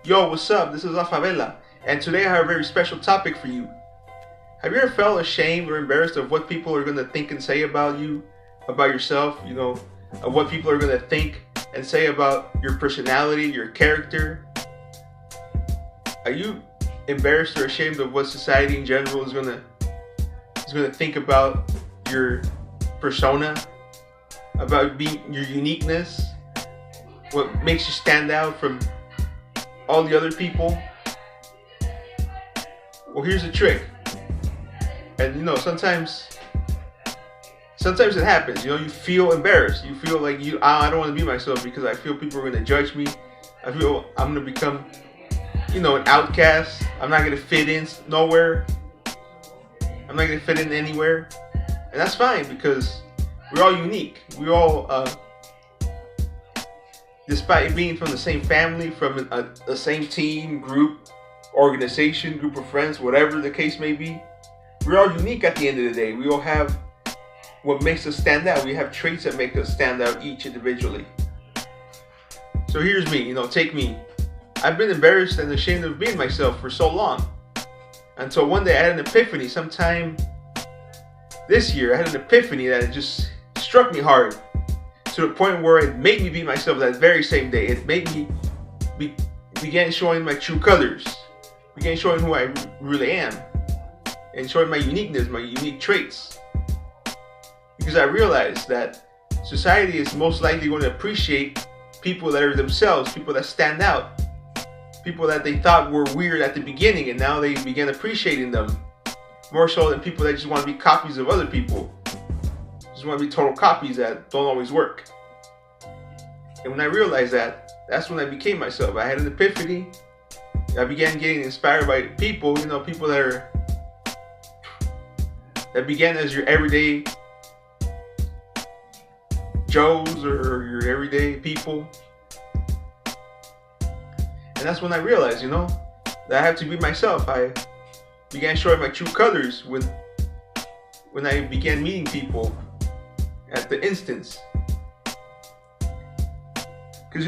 Yo, what's up? This is La Favela, and today I have a very special topic for you. Have you ever felt ashamed or embarrassed of what people are going to think and say about you, about yourself, of what people are going to think and say about your personality, your character? Are you embarrassed or ashamed of what society in general is going to think about your persona, about being your uniqueness, what makes you stand out from all the other people? Well, here's the trick. And sometimes it happens. You feel embarrassed. You feel like I don't want to be myself because I feel people are going to judge me. I feel I'm going to become, an outcast. I'm not going to fit in nowhere. I'm not going to fit in anywhere. And that's fine because we're all unique. We all, despite being from the same family, from the same team, group, organization, group of friends, whatever the case may be, we're all unique at the end of the day. We all have what makes us stand out. We have traits that make us stand out each individually. So here's me, take me. I've been embarrassed and ashamed of being myself for so long. Until one day I had an epiphany sometime this year. I had an epiphany that it just struck me hard to the point where it made me be myself that very same day. It made me began showing my true colors, began showing who I really am, and showing my uniqueness, my unique traits. Because I realized that society is most likely going to appreciate people that are themselves, people that stand out, people that they thought were weird at the beginning, and now they begin appreciating them more so than people that just want to be copies of other people. Just want to be total copies that don't always work. And when I realized that, that's when I became myself. I had an epiphany. I began getting inspired by people, people that began as your everyday Joes or your everyday people. And that's when I realized, that I have to be myself. I began showing my true colors when I began meeting people at the instance. Because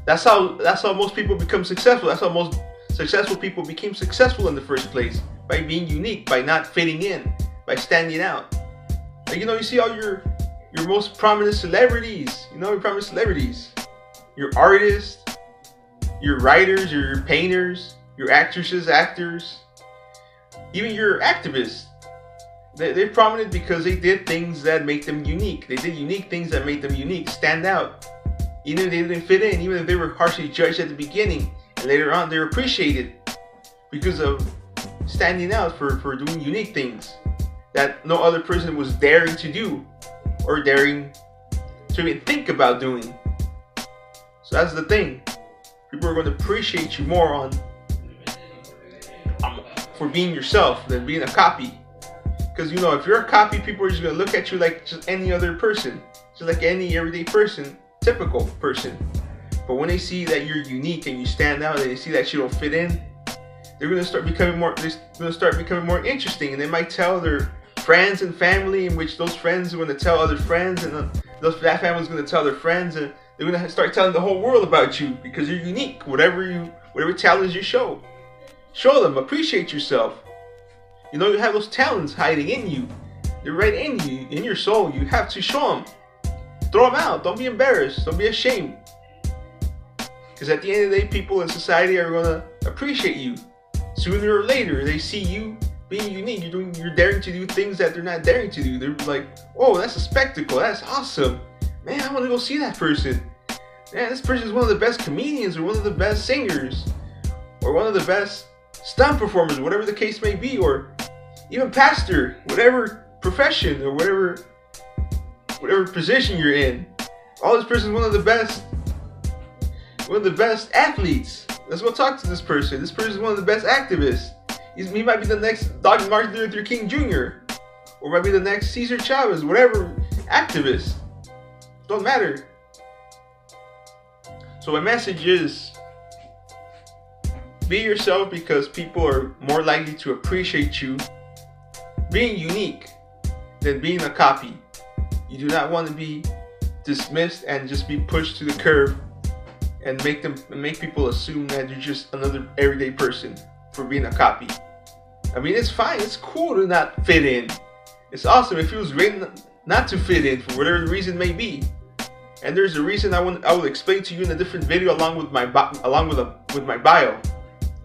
that's how most people become successful. That's how most successful people became successful in the first place, by being unique, by not fitting in, by standing out. Like, you see all your most prominent celebrities, your artists, your writers, your painters, your actresses, actors, even your activists. They're prominent because they did things that make them unique. They did unique things that made them unique, stand out. Even if they didn't fit in, even if they were harshly judged at the beginning, and later on they're appreciated because of standing out for doing unique things that no other person was daring to do or daring to even think about doing. So that's the thing. People are going to appreciate you more for being yourself than being a copy. Because if you're a copy, people are just going to look at you like just any other person, just like any everyday person, typical person. But when they see that you're unique and you stand out, and they see that you don't fit in, they're going to start becoming more interesting, and they might tell their friends and family, in which those friends are going to tell other friends, and that family is going to tell their friends, and they're going to start telling the whole world about you because you're unique. Whatever talents you show them. Appreciate yourself. You have those talents hiding in you. They're right in you, in your soul. You have to show them. Throw them out. Don't be embarrassed. Don't be ashamed. Because at the end of the day, people in society are going to appreciate you. Sooner or later, they see you being unique. You're daring to do things that they're not daring to do. They're like, oh, that's a spectacle. That's awesome. Man, I want to go see that person. Man, this person is one of the best comedians, or one of the best singers, or one of the best stunt performers, whatever the case may be, or even pastor, whatever profession or whatever position you're in. Oh, this person is one of the best athletes. Let's go talk to this person. This person is one of the best activists. He might be the next Dr. Martin Luther King Jr. or might be the next Cesar Chavez, whatever activist. Don't matter. So my message is, be yourself, because people are more likely to appreciate you being unique than being a copy. You do not want to be dismissed and just be pushed to the curb and make people assume that you're just another everyday person for being a copy. I mean, it's fine. It's cool to not fit in. It's awesome. It feels great not to fit in for whatever the reason may be. And there's a reason I will explain to you in a different video along with my bio.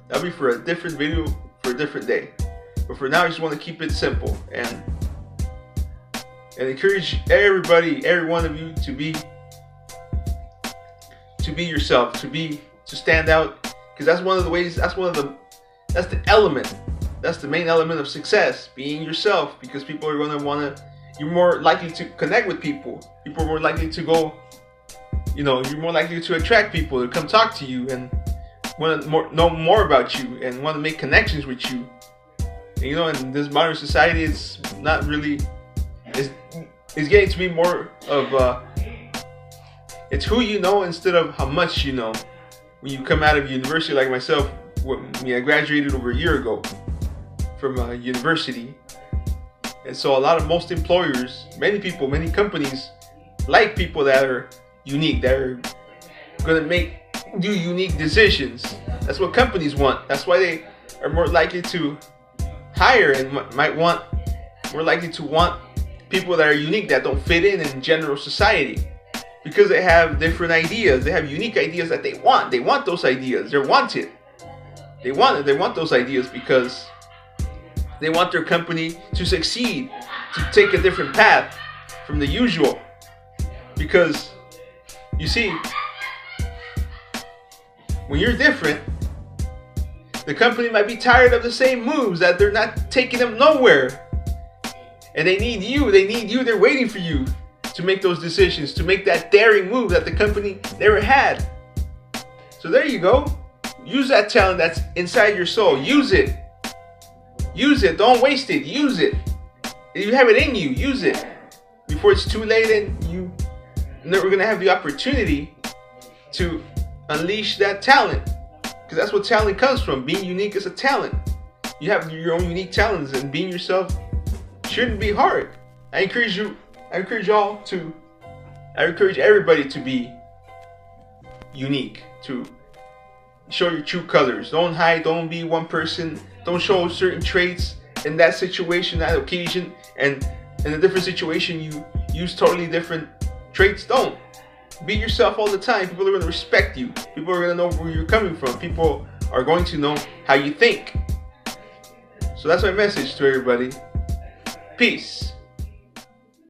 That'll be for a different video for a different day. But for now, I just want to keep it simple and encourage every one of you to be yourself, to stand out, because that's one of the ways. That's the element. That's the main element of success, being yourself, because people are going to you're more likely to connect with people. People are more likely to go, you're more likely to attract people to come talk to you and want to know more about you and want to make connections with you. And, in this modern society, it's not really, it's getting to be more of, it's who you know instead of how much you know. When you come out of university, like myself, I graduated over a year ago from university. And so most employers, many people, many companies like people that are unique, that are going to do unique decisions. That's what companies want. That's why they are more likely to hire and more likely to want people that are unique, that don't fit in general society. Because they have different ideas. They have unique ideas that they want. They want those ideas. They're wanted. They want it. They want those ideas because they want their company to succeed, to take a different path from the usual. Because, you see, when you're different, the company might be tired of the same moves, that they're not taking them nowhere. And they need you. They're waiting for you to make those decisions, to make that daring move that the company never had. So there you go. Use that talent that's inside your soul. Use it. Use it. Don't waste it. Use it. If you have it in you, use it. Before it's too late and you're never going to have the opportunity to unleash that talent. Because that's what talent comes from. Being unique is a talent. You have your own unique talents, and being yourself shouldn't be hard. I encourage everybody to be unique, to show your true colors. Don't hide, don't be one person, don't show certain traits in that situation, that occasion, and in a different situation you use totally different traits. Don't. Be yourself all the time. People are going to respect you. People are going to know where you're coming from. People are going to know how you think. So that's my message to everybody. Peace.